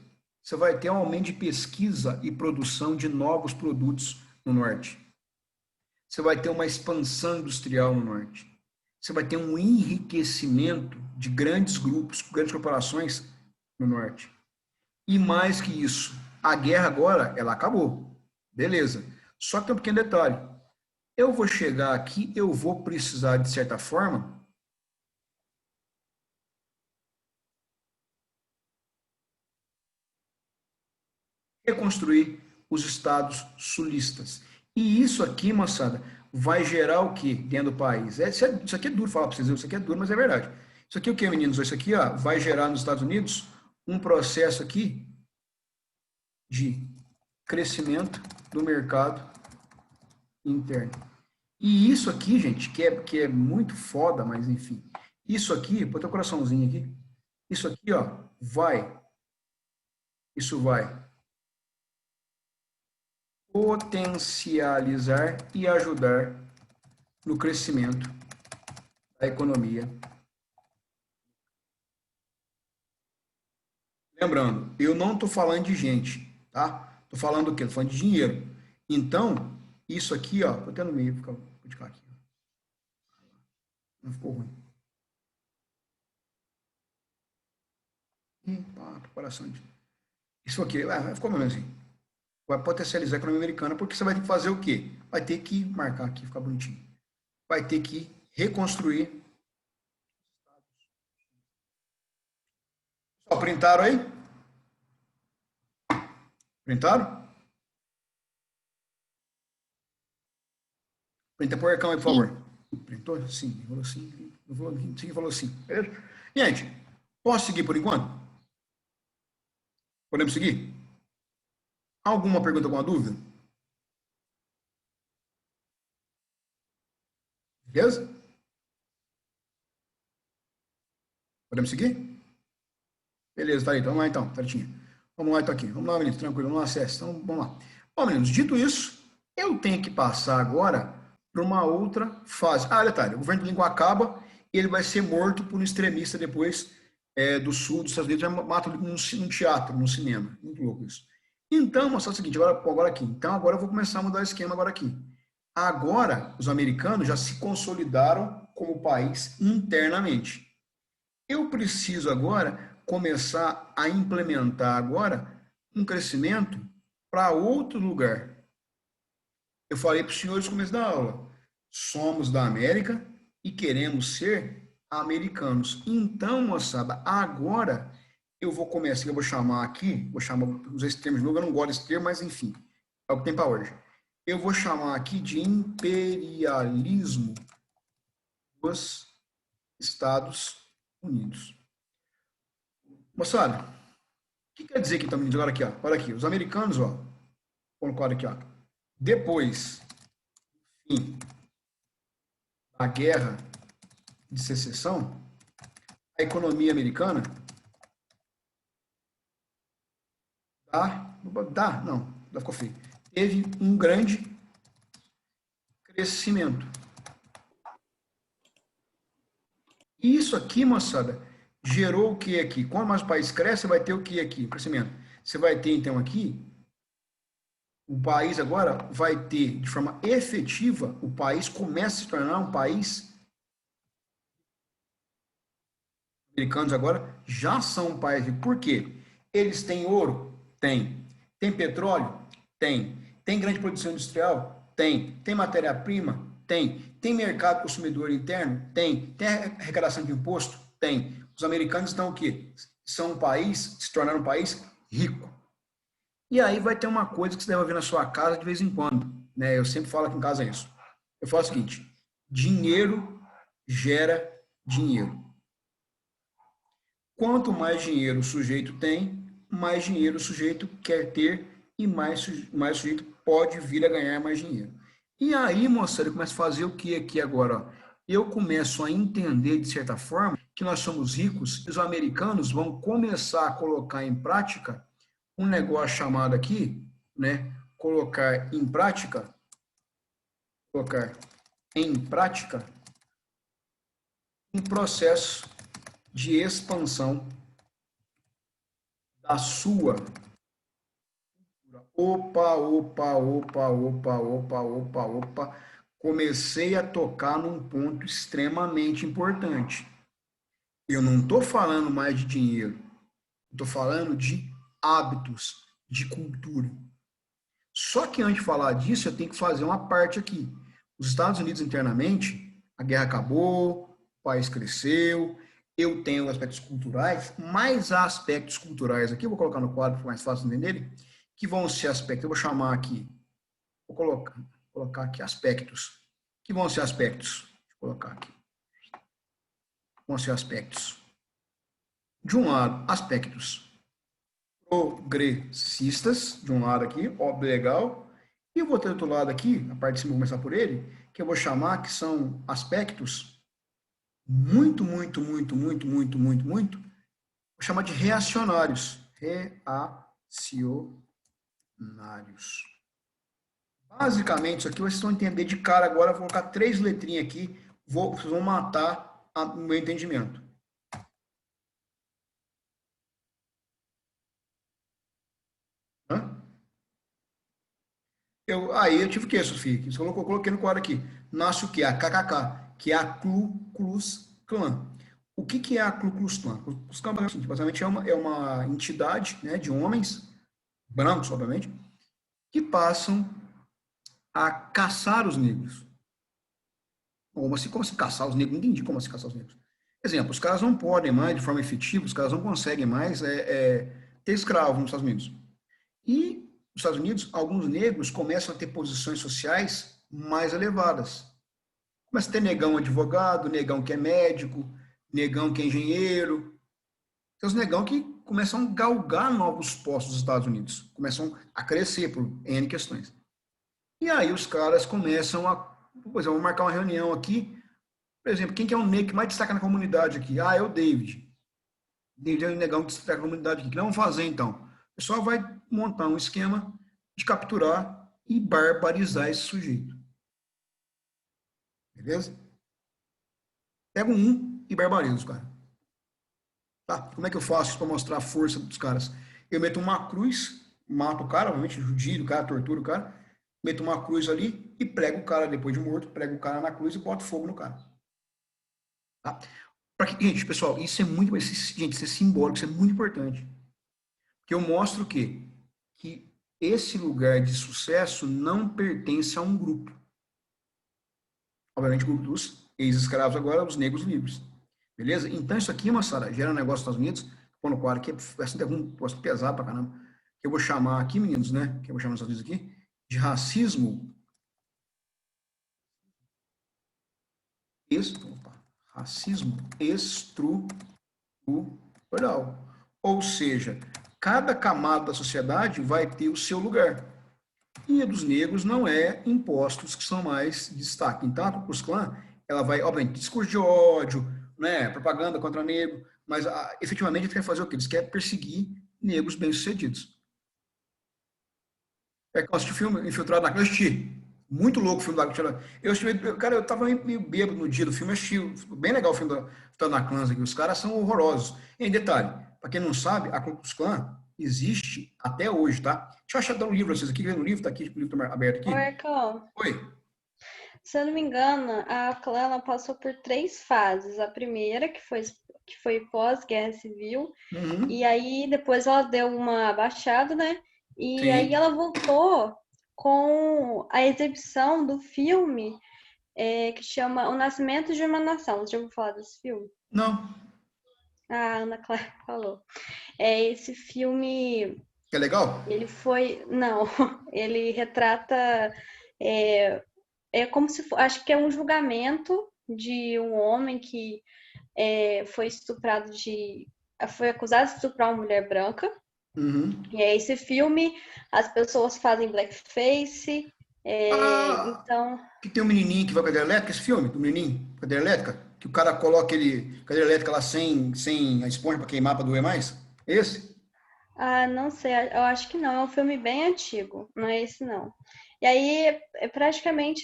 você vai ter um aumento de pesquisa e produção de novos produtos no norte. Você vai ter uma expansão industrial no norte. Você vai ter um enriquecimento de grandes grupos, grandes corporações no norte. E mais que isso, a guerra agora, ela acabou. Beleza. Só que tem um pequeno detalhe. Eu vou chegar aqui, eu vou precisar, de certa forma, reconstruir os estados sulistas. E isso aqui, moçada, vai gerar o que dentro do país? Isso aqui é duro falar para vocês, isso aqui é duro, mas é verdade. Isso aqui é o que, meninos? Isso aqui ó, vai gerar nos Estados Unidos um processo aqui de crescimento do mercado interno. E isso aqui, gente, que é muito foda, mas enfim. Isso aqui, põe teu coraçãozinho aqui. Isso aqui, ó, isso vai potencializar e ajudar no crescimento da economia. Lembrando, eu não estou falando de gente, tá? Estou falando do quê? Estou falando de dinheiro. Então, isso aqui, ó, vou até no meio, vou ficar aqui. Não ficou ruim. Preparação de... Isso aqui, ficou mesmo assim. Vai potencializar a economia americana, porque você vai ter que fazer o quê? Vai ter que marcar aqui, ficar bonitinho. Vai ter que reconstruir. Só printaram aí? Printaram? Printa por Ercão aí, por favor. Printou? Sim. Falou sim. Falou sim. Beleza? Gente, posso seguir por enquanto? Podemos seguir? Alguma pergunta, alguma dúvida? Beleza? Podemos seguir? Beleza, tá aí. Então, vamos lá então, certinho. Vamos lá, então aqui. Vamos lá, meninos, tranquilo, vamos lá, acesso. Então, vamos lá. Bom, meninos, dito isso, eu tenho que passar agora para uma outra fase. Ah, detalhe, o governo de língua acaba e ele vai ser morto por um extremista depois do sul dos Estados Unidos, vai matar ele num teatro, num cinema. Muito louco isso. Então, mostrar o seguinte, agora aqui. Então, agora eu vou começar a mudar o esquema agora aqui. Agora, os americanos já se consolidaram como país internamente. Eu preciso agora começar a implementar agora um crescimento para outro lugar. Eu falei para os senhores no começo da aula, somos da América e queremos ser americanos. Então, moçada, agora eu vou começar, eu vou chamar aqui, usar esse termo de novo, eu não gosto desse termo, mas enfim, é o que tem para hoje. Eu vou chamar aqui de imperialismo dos Estados Unidos. Moçada, o que quer dizer que estamos agora aqui? Ó? Olha aqui, os americanos, ó, colocaram aqui, ó, depois da guerra de secessão, a economia americana ficou feio. Teve um grande crescimento. E isso aqui, moçada, gerou o que aqui? Quanto mais o país cresce, você vai ter o que aqui? Crescimento. Você vai ter, então, aqui, o país agora vai ter, de forma efetiva, o país começa a se tornar um país. Os americanos agora já são um país. Por quê? Eles têm ouro? Tem. Tem petróleo? Tem. Tem grande produção industrial? Tem. Tem matéria-prima? Tem. Tem mercado consumidor interno? Tem. Tem arrecadação de imposto? Tem. Os americanos estão o quê? São um país, se tornaram um país rico. E aí vai ter uma coisa que você deve ver na sua casa de vez em quando, né? Eu sempre falo aqui em casa isso. Eu falo o seguinte: dinheiro gera dinheiro. Quanto mais dinheiro o sujeito tem, mais dinheiro o sujeito quer ter e mais o sujeito pode vir a ganhar mais dinheiro. E aí, moçada, eu começo a fazer o que aqui agora? Ó? Eu começo a entender, de certa forma, que nós somos ricos e os americanos vão começar a colocar em prática um negócio chamado aqui, né? Colocar em prática um processo de expansão da sua. Opa. Comecei a tocar num ponto extremamente importante. Eu não estou falando mais de dinheiro, estou falando de hábitos, de cultura. Só que antes de falar disso, eu tenho que fazer uma parte aqui. Os Estados Unidos internamente, a guerra acabou, o país cresceu, eu tenho aspectos culturais, mais aspectos culturais aqui, eu vou colocar no quadro para mais fácil entender, que vão ser aspectos, eu vou chamar aqui, vou colocar aqui aspectos, que vão ser aspectos, deixa eu colocar aqui, vão ser aspectos. De um lado, aspectos progressistas, de um lado aqui, óbvio, legal, e eu vou ter do outro lado aqui, a parte de cima, vou começar por ele, que eu vou chamar que são aspectos muito, vou chamar de reacionários. Reacionários. Basicamente, isso aqui vocês vão entender de cara agora, vou colocar 3 letrinhas aqui, vocês vão matar o meu entendimento. Aí eu tive o que, Sofia? Isso eu coloquei no quadro aqui. Nasce o que? A KKK, que é a Ku Klux Klan. O que é a Ku Klux Klan? A Ku Klux Klan basicamente é uma entidade, né, de homens, brancos, obviamente, que passam a caçar os negros. Como assim caçar os negros? Não entendi como assim caçar os negros. Exemplo, os caras não podem mais, de forma efetiva, os caras não conseguem mais ter escravos nos Estados Unidos. E nos Estados Unidos, alguns negros começam a ter posições sociais mais elevadas. Começa a ter negão advogado, negão que é médico, negão que é engenheiro. Tem os negão que começam a galgar novos postos nos Estados Unidos. Começam a crescer por N questões. E aí os caras começam a... Por exemplo, vou marcar uma reunião aqui. Por exemplo, quem que é o negro que mais destaca na comunidade aqui? Ah, é o David. David é o negão que destaca na comunidade aqui. O que nós vamos fazer, então? O pessoal vai montar um esquema de capturar e barbarizar esse sujeito. Beleza? Pego um e barbarizo os caras. Tá? Como é que eu faço isso para mostrar a força dos caras? Eu meto uma cruz, mato o cara, obviamente, judio o cara, torturo o cara, meto uma cruz ali e prego o cara, depois de morto, prego o cara na cruz e boto fogo no cara. Tá? Gente, pessoal, isso é muito, gente, isso é simbólico, isso é muito importante. Porque eu mostro o quê? Que esse lugar de sucesso não pertence a um grupo. Obviamente, o grupo dos ex-escravos agora, os negros livres. Beleza? Então, isso aqui, moçada, gera um negócio nos Estados Unidos, quando o quadro aqui é um negócio pesado pra caramba, que eu vou chamar aqui, meninos, né? Que eu vou chamar nos Estados Unidos aqui, de racismo. Racismo estrutural. Ou seja, cada camada da sociedade vai ter o seu lugar. E a dos negros não é impostos que são mais de destaque. Então, a Ku Klux Klan, ela vai, obviamente, discurso de ódio, né, propaganda contra negro, mas efetivamente eles querem fazer o quê? Eles querem perseguir negros bem-sucedidos. É como assistir filme Infiltrado na Clandestina. Muito louco o filme da Clã. Cara, eu tava meio bêbado no dia do filme, eu assisti, bem legal o filme da Clã aqui. Os caras são horrorosos. E em detalhe, para quem não sabe, a Ku Klux Klan existe até hoje, tá? Deixa eu achar dar um livro pra vocês aqui, no livro, tá aqui, o livro tá aberto Ô, aqui. Ercão, Oi. se eu não me engano, a clã ela passou por 3 fases. A primeira, que foi pós-Guerra Civil, e Uhum. aí depois ela deu uma baixada, né? E aí Sim. ela voltou com a exibição do filme que chama O Nascimento de uma Nação. Você já ouviu falar desse filme? Não. A Ana Clara falou. Esse filme, É legal? ele foi. Não, ele retrata. É, como se acho que é um julgamento de um homem que foi estuprado foi acusado de estuprar uma mulher branca. Uhum. E aí esse filme, as pessoas fazem blackface, Ah, então, que tem um menininho que vai com a cadeira elétrica, esse filme, do menininho, com a cadeira elétrica, que o cara coloca ele, cadeira elétrica lá sem a esponja para queimar, para doer mais? Esse? não sei, eu acho que não, é um filme bem antigo, não é esse não. E aí, praticamente,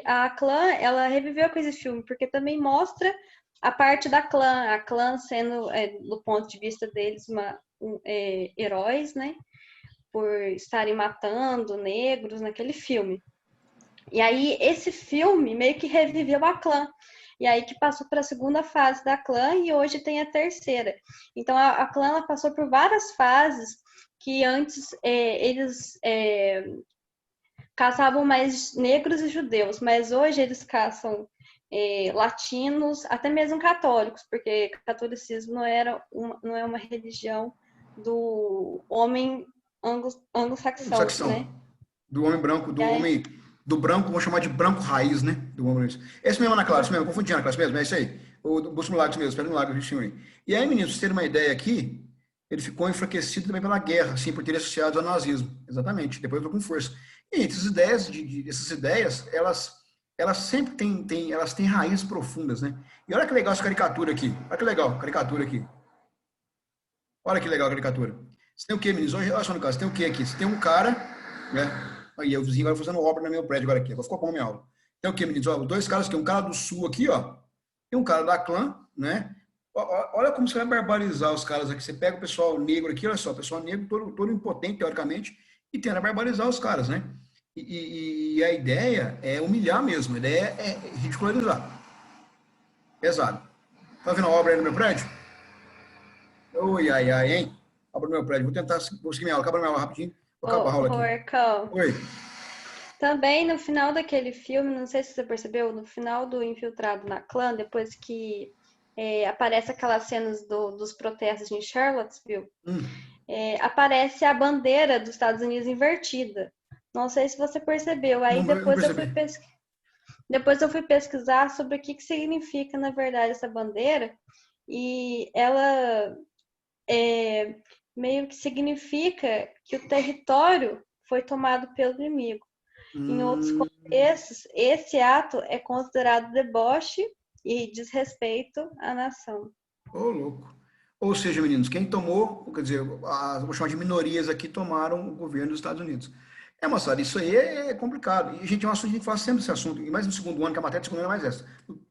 a clã, ela reviveu com esse filme, porque também mostra a parte da clã, a clã sendo, do ponto de vista deles, heróis, né? Por estarem matando negros naquele filme. E aí, esse filme meio que reviveu a clã. E aí que passou para a segunda fase da clã e hoje tem a terceira. Então, a clã ela passou por várias fases que antes eles caçavam mais negros e judeus, mas hoje eles caçam latinos, até mesmo católicos, porque catolicismo não é uma religião do homem anglo-saxão, né? Saxão. Do homem branco, E do aí, homem. Do branco, vamos chamar de branco raiz, né? Do homem. Esse mesmo, Ana Clara, esse mesmo, confundi, Ana Clara, esse mesmo, é isso aí. O do Busca Milagres mesmo, Espera Milagres, esse filme aí. E aí, meninos, pra vocês terem uma ideia aqui, ele ficou enfraquecido também pela guerra, assim, por ter associado ao nazismo. Exatamente, depois entrou com força. E essas ideias, essas ideias, elas sempre elas têm raízes profundas, né? E olha que legal essa caricatura aqui. Olha que legal, caricatura aqui. Olha que legal a caricatura. Você tem o quê, meninos? Olha só no caso, você tem o quê aqui? Você tem um cara, né? Aí, o vizinho agora fazendo obra no meu prédio agora aqui. Agora ficou bom a minha aula. Tem o quê, meninos? Olha, os dois caras aqui, um cara do sul aqui, ó, e um cara da clã, né? Olha como você vai barbarizar os caras aqui. Você pega o pessoal negro aqui, olha só, o pessoal negro todo impotente, teoricamente, e tenta barbarizar os caras, né? E a ideia é humilhar mesmo, a ideia é ridicularizar. Pesado. Tá vendo a obra aí no meu prédio? Oi, ai, ai, hein? Abra o meu prédio. Vou tentar conseguir minha aula. Acaba minha aula rapidinho. Vou acabar a aula o aqui. Ercão, Oi. também no final daquele filme, não sei se você percebeu, no final do Infiltrado na Clã, depois que aparece aquelas cenas dos protestos em Charlottesville, Hum, aparece a bandeira dos Estados Unidos invertida. Não sei se você percebeu. Aí não percebi. depois eu fui pesquisar sobre o que significa, na verdade, essa bandeira. E ela meio que significa que o território foi tomado pelo inimigo. Em outros Hum, contextos, esse ato é considerado deboche e desrespeito à nação. ô, louco. Ou seja, meninos, quem tomou, quer dizer, vou chamar de minorias aqui, tomaram o governo dos Estados Unidos. Moçada, isso aí é complicado. E, gente, é um assunto que a gente fala sempre esse assunto. E mais no segundo ano, que a matéria do segundo ano é mais essa.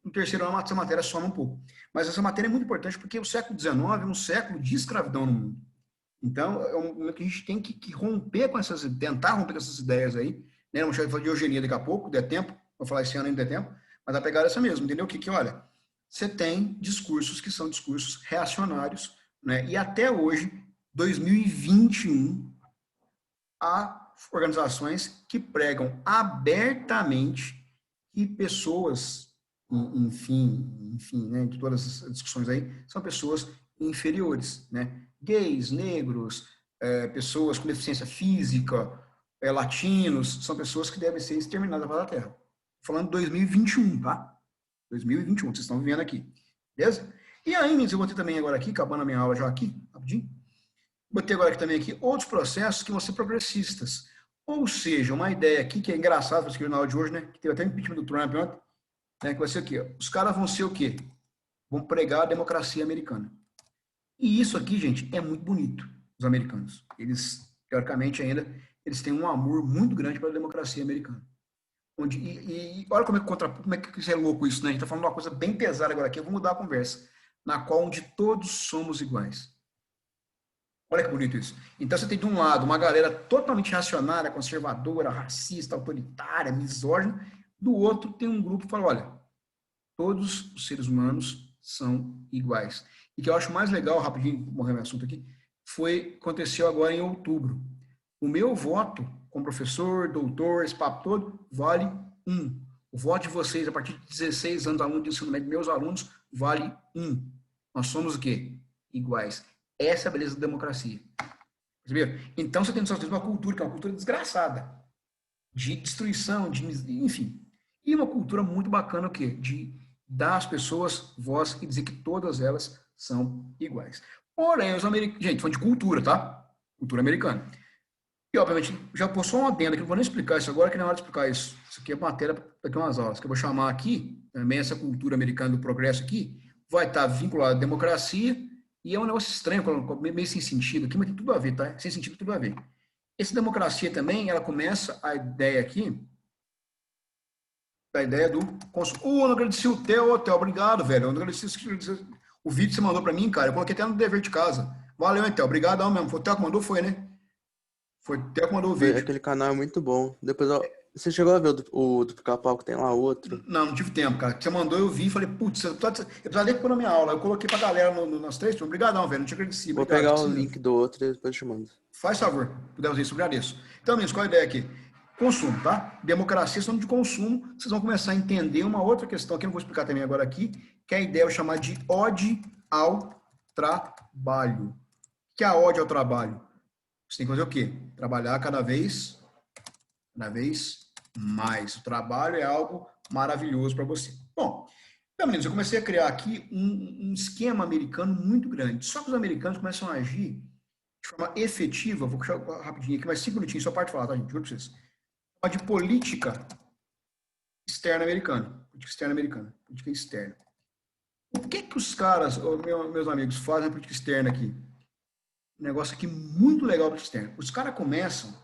No terceiro ano, essa matéria soma um pouco. Mas essa matéria é muito importante porque o século XIX é um século de escravidão no mundo. Então, é um momento que a gente tem que romper com essas, tentar romper com essas ideias aí, né? Vamos falar de eugenia daqui a pouco, der tempo, vou falar esse ano ainda der tempo, mas a pegada é essa mesmo, entendeu? Olha, você tem discursos que são discursos reacionários, né? E até hoje, 2021, há organizações que pregam abertamente que pessoas, enfim, né, de todas as discussões aí, são pessoas inferiores, né? Gays, negros, pessoas com deficiência física, latinos, são pessoas que devem ser exterminadas da Terra. Falando 2021, tá? 2021, vocês estão vendo aqui. Beleza? E aí, meninos, eu botei também agora aqui, acabando a minha aula já aqui, rapidinho. Botei agora aqui também aqui outros processos que vão ser progressistas. Ou seja, uma ideia aqui que é engraçada para escrever na aula de hoje, né? Que teve até o impeachment do Trump ontem, né? Que vai ser o quê? Os caras vão ser o quê? Vão pregar a democracia americana. E isso aqui, gente, é muito bonito, os americanos. Eles, teoricamente ainda, eles têm um amor muito grande pela democracia americana. e olha como é que isso é louco isso, né? A gente está falando de uma coisa bem pesada agora aqui, eu vou mudar a conversa, na qual onde todos somos iguais. Olha que bonito isso. Então você tem de um lado uma galera totalmente reacionária, conservadora, racista, autoritária, misógina, do outro tem um grupo que fala, olha, todos os seres humanos são iguais. E que eu acho mais legal, rapidinho, morrer meu assunto aqui, aconteceu agora em outubro. O meu voto, como professor, doutor, esse papo todo, vale 1. O voto de vocês, a partir de 16 anos, alunos de ensino médio, meus alunos, vale 1. Nós somos o quê? Iguais. Essa é a beleza da democracia. Percebeu? Então você tem nos Estados Unidos uma cultura que é uma cultura desgraçada, de destruição, enfim. E uma cultura muito bacana o quê? De dar às pessoas voz e dizer que todas elas são iguais. Porém, os americanos... Gente, falando de cultura, tá? Cultura americana. E, obviamente, já pôs só uma adenda, que eu não vou nem explicar isso agora, que não é hora de explicar isso. Isso aqui é matéria daqui a umas aulas, que eu vou chamar aqui, também essa cultura americana do progresso aqui, vai estar vinculada à democracia, e é um negócio estranho, meio sem sentido aqui, mas tem tudo a ver, tá? Sem sentido, tudo a ver. Essa democracia também, ela começa a ideia aqui, a ideia do consumo. Eu não agradeci o Theo, obrigado, velho. Eu não agradeci o vídeo que você mandou para mim, cara. Eu coloquei até no dever de casa. Valeu, Theo. Obrigadão mesmo. Foi o Theo que mandou, foi, né? Foi o Theo que mandou o vídeo. Aquele canal é muito bom. Depois você chegou a ver o do Pica-Pau que tem lá, outro? Não tive tempo, cara. Você mandou, eu vi e falei, putz, eu precisava ler pôr na minha aula. Eu coloquei pra galera nas três. Obrigadão, velho. Não te agradeci. Vou pegar o link do outro e depois eu te mando. Faz favor. Puder fazer isso, eu agradeço. Então, meninos, qual a ideia aqui? Consumo, tá? Democracia, estamos de consumo. Vocês vão começar a entender uma outra questão que eu não vou explicar também agora aqui, que é a ideia eu chamar de ode ao trabalho. O que é a ode ao trabalho? Você tem que fazer o quê? Trabalhar cada vez mais. O trabalho é algo maravilhoso para você. Bom, então, meninos, eu comecei a criar aqui um esquema americano muito grande. Só que os americanos começam a agir de forma efetiva. Vou puxar rapidinho aqui, mais 5 minutinhos só para de falar, tá, gente? Juro para vocês. De política externa americana. Política externa americana. Política externa. O que os caras, meus amigos, fazem na política externa aqui? Um negócio aqui muito legal para externo. Os caras começam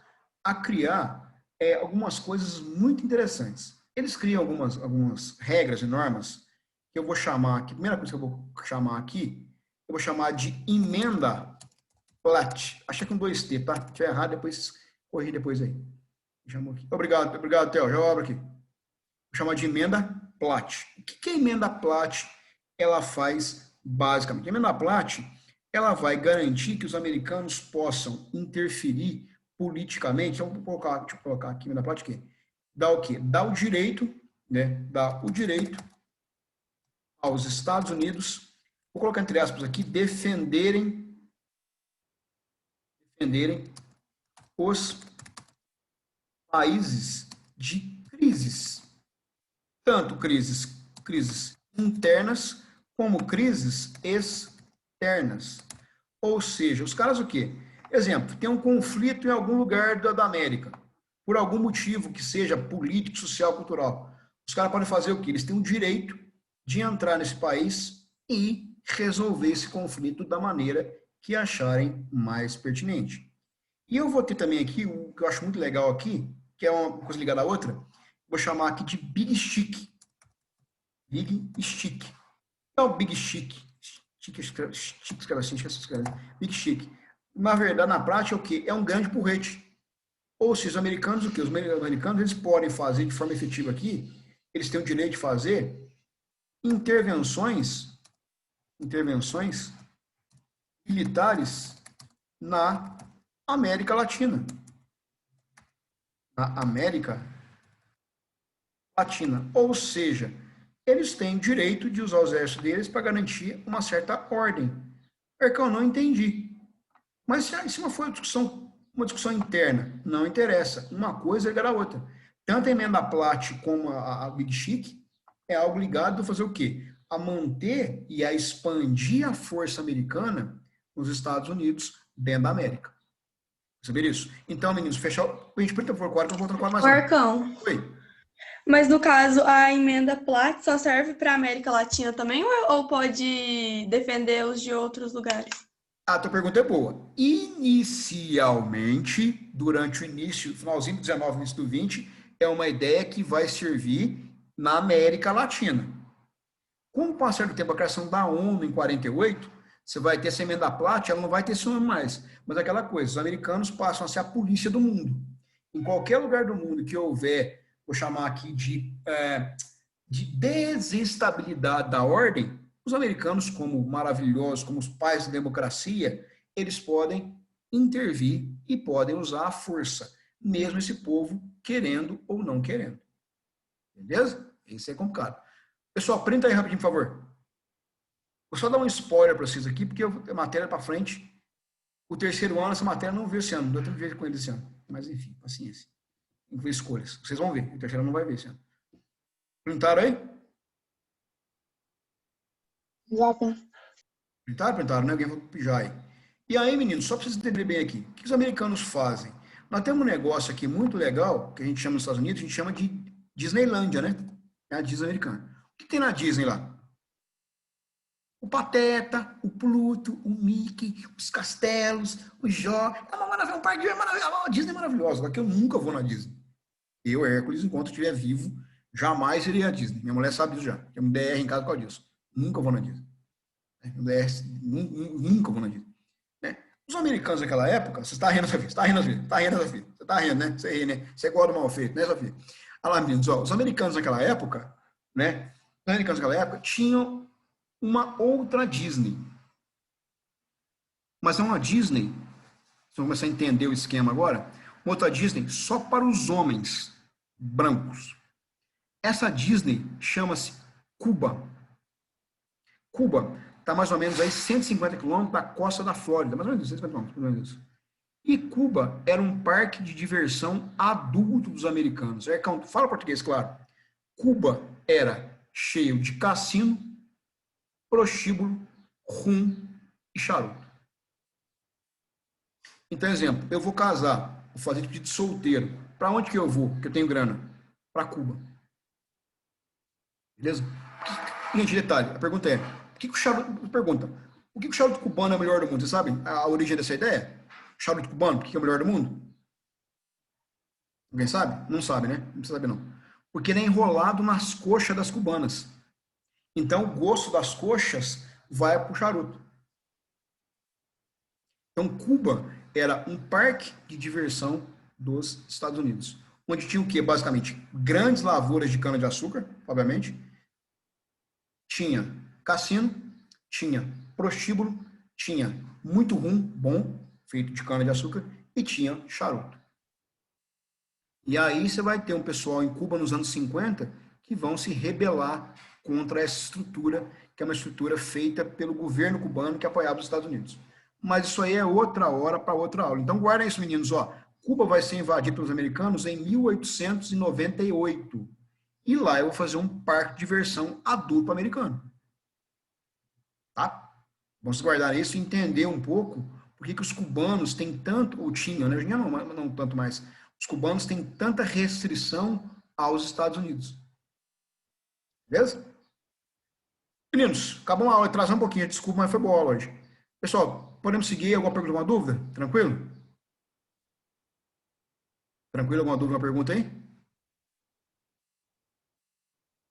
a criar algumas coisas muito interessantes. Eles criam algumas regras e normas que eu vou chamar aqui. A primeira coisa que eu vou chamar aqui, eu vou chamar de emenda Platt. Achei com 2T, tá? Se tiver errado, depois corri depois aí. Aqui. Obrigado, Theo. Já abro aqui. Vou chamar de emenda Platt. O que a emenda Platt ela faz basicamente? A emenda Platt ela vai garantir que os americanos possam interferir politicamente. Deixa eu colocar aqui emenda Platt aqui. Dá o quê? Dá o direito, né? Dá o direito aos Estados Unidos, vou colocar entre aspas aqui, defenderem os países de crises, tanto crises internas como crises externas. Ou seja, os caras o quê? Exemplo, tem um conflito em algum lugar da América, por algum motivo que seja político, social, cultural. Os caras podem fazer o quê? Eles têm o direito de entrar nesse país e resolver esse conflito da maneira que acharem mais pertinente. E eu vou ter também aqui, o que eu acho muito legal aqui, que é uma coisa ligada à outra, vou chamar aqui de Big Stick. Big Stick. É o Big Stick. Big Stick. Na verdade, na prática, é o quê? É um grande porrete. Ou seja, os americanos, o quê? Os americanos, eles podem fazer de forma efetiva aqui, eles têm o direito de fazer intervenções militares na América Latina. Na América Latina. Ou seja, eles têm o direito de usar o exército deles para garantir uma certa ordem. É que eu não entendi. Mas se não for uma discussão interna, não interessa. Uma coisa é ligar a outra. Tanto a emenda Platt como a Big Chic é algo ligado a fazer o quê? A manter e a expandir a força americana nos Estados Unidos, dentro da América. Saber isso? Então, meninos, fechar. A gente precisa por quadro, que eu vou trocar mais. Marcão. Oi. Mas no caso, a emenda Platt só serve para a América Latina também ou pode defender os de outros lugares? A tua pergunta é boa. Inicialmente, durante o início, finalzinho do 19, início do 20, é uma ideia que vai servir na América Latina. Com o passar do tempo, a criação da ONU em 48, você vai ter essa emenda Platt, ela não vai ter esse nome mais. Mas aquela coisa, os americanos passam a ser a polícia do mundo. Em qualquer lugar do mundo que houver, vou chamar aqui de desestabilidade da ordem, os americanos, como maravilhosos, como os pais da democracia, eles podem intervir e podem usar a força, mesmo esse povo querendo ou não querendo. Beleza? Isso é complicado. Pessoal, printa aí rapidinho, por favor. Vou só dar um spoiler para vocês aqui, porque a matéria para frente, o terceiro ano, essa matéria não veio esse ano, não deu tempo de ver com ele esse ano. Mas enfim, paciência. Tem que ver escolhas. Vocês vão ver, o terceiro ano não vai ver esse ano. Printaram aí? Já tem. Printaram, né? Alguém vai pijar aí. E aí, meninos, só para vocês entenderem bem aqui, o que os americanos fazem? Nós temos um negócio aqui muito legal, que a gente chama nos Estados Unidos, a gente chama de Disneylândia, né? É a Disney americana. O que tem na Disney lá? O Pateta, o Pluto, o Mickey, os castelos, o Jó. É uma maravilha, um parque de maravilhoso. A Disney é maravilhosa, aqui eu nunca vou na Disney. Eu, Hércules, enquanto estiver vivo, jamais irei à Disney. Minha mulher sabe disso já. Tem um DR em casa por causa disso. Nunca vou na Disney. Nunca vou na Disney. Né? Os americanos naquela época, você está rindo, Sofia? Você está rindo, Sofia? Você está rindo, né? Você ri, né? Você gosta do mal feito, né, Sofia? Olha lá, meninos, ó, os americanos naquela época, né? Os americanos naquela época tinham uma outra Disney. Mas é uma Disney, vocês vão começar a entender o esquema agora, uma outra Disney só para os homens brancos. Essa Disney chama-se Cuba. Cuba está mais ou menos aí 150 quilômetros da costa da Flórida, mais ou menos 150 quilômetros, mais ou menos isso. E Cuba era um parque de diversão adulto dos americanos. Fala português, claro. Cuba era cheio de cassino, prostíbulo, rum e charuto. Então, exemplo, eu vou casar, vou fazer pedido de solteiro. Para onde que eu vou? Que eu tenho grana? Para Cuba. Beleza? Gente, detalhe, a pergunta é, por que o charuto cubano é o melhor do mundo? Vocês sabem a origem dessa ideia? Charuto cubano, por que é o melhor do mundo? Alguém sabe? Não sabe, né? Não precisa saber, não. Porque ele é enrolado nas coxas das cubanas. Então, o gosto das coxas vai para o charuto. Então, Cuba era um parque de diversão dos Estados Unidos, onde tinha o quê? Basicamente, grandes lavouras de cana-de-açúcar, obviamente. Tinha cassino, tinha prostíbulo, tinha muito rum bom, feito de cana-de-açúcar, e tinha charuto. E aí você vai ter um pessoal em Cuba nos anos 50 que vão se rebelar contra essa estrutura, que é uma estrutura feita pelo governo cubano que apoiava os Estados Unidos. Mas isso aí é outra hora para outra aula. Então guardem isso, meninos. Ó, Cuba vai ser invadida pelos americanos em 1898. E lá eu vou fazer um parque de diversão adulto americano. Tá? Vamos guardar isso e entender um pouco por que os cubanos têm tanto, ou tinham, né? Hoje em dia não tanto mais. Os cubanos têm tanta restrição aos Estados Unidos. Beleza? Meninos, acabou a aula, atrasou um pouquinho, desculpa, mas foi boa a aula hoje. Pessoal, podemos seguir? Alguma pergunta, alguma dúvida? Tranquilo? Tranquilo? Alguma dúvida, alguma pergunta aí?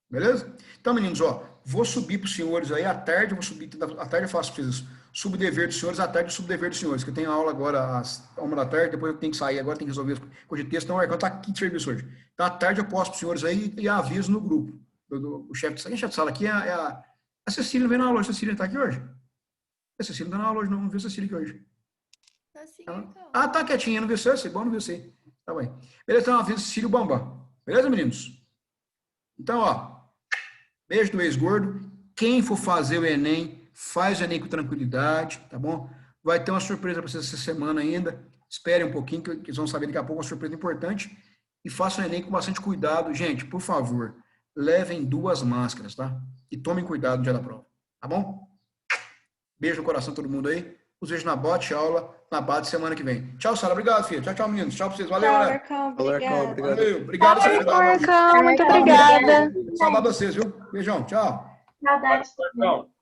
Beleza? Então, meninos, ó, vou subir para os senhores aí, à tarde eu faço para vocês subdever dos senhores, à tarde o subdever dos senhores, que eu tenho aula agora às 1 da tarde, depois eu tenho que sair agora, tenho que resolver as coisas de texto, então o Arcão está aqui de serviço hoje. Então, à tarde eu posto para os senhores aí e aviso no grupo. O chefe de sala aqui é a Cecília, não vem na aula hoje. A Cecília está aqui hoje? A Cecília não está na aula hoje, não viu a Cecília aqui hoje. Tá sim, então. Ah, tá quietinha, não viu você? Bom, não viu você. Tá bem. Beleza, então aviso Cecília Bambam. Beleza, meninos? Então, ó, beijo do ex-gordo. Quem for fazer o Enem, faz o Enem com tranquilidade, tá bom? Vai ter uma surpresa para vocês essa semana ainda. Esperem um pouquinho, que eles vão saber daqui a pouco uma surpresa importante. E façam o Enem com bastante cuidado. Gente, por favor, levem 2 máscaras, tá? E tomem cuidado no dia da prova, tá bom? Beijo no coração de todo mundo aí. Os vejo na bote aula, na BAT semana que vem. Tchau, Sara. Obrigado, filha. Tchau, meninos. Tchau pra vocês. Valeu, galera. Arcão, Obrigado. obrigada. Valeu. Obrigado, Arcão, muito obrigada. Saudade a vocês, viu? Beijão. Tchau. Saudades. Não.